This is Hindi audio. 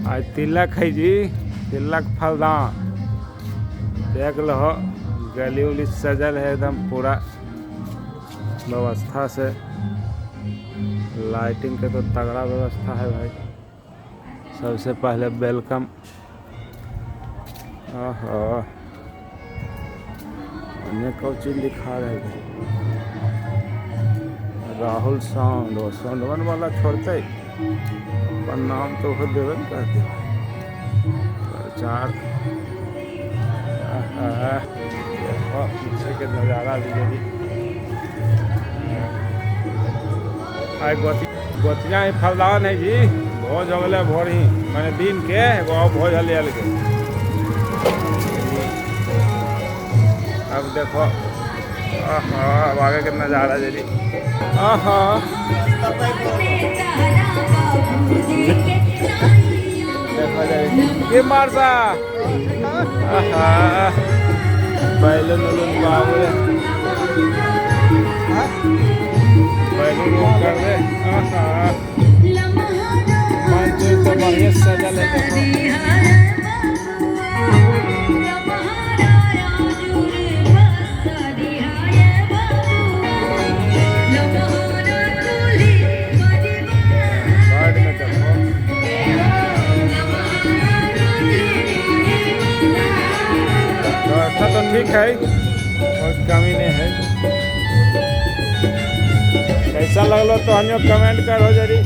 आज तिलक है जी, तिलक फलदान देख लो। गली उली सजल है एकदम पूरा व्यवस्था से। लाइटिंग के तो तगड़ा व्यवस्था है भाई। सबसे पहले वेलकम। ओहो, कौन चीज लिखा रहे भाई? राहुल साउंड, वो साउंड वाला छोड़ते पर नाम तो वो देवे न कहते प्रचार। पीछे के नज़ारा भी आज गोतिया ही फलदान है जी। भोज हो गए भोर ही मैंने दिन के एगो भोज हल के। अब देखो अब आगे के नज़ारा जी। देखो जाए मारसा बैलून उलून बाबू बैलून कर दे। मंच तो बढ़िया सजल है। व्यवस्था तो ठीक है, कोई कमी नहीं है। कैसा लगलो तो हम कमेंट करो जरी।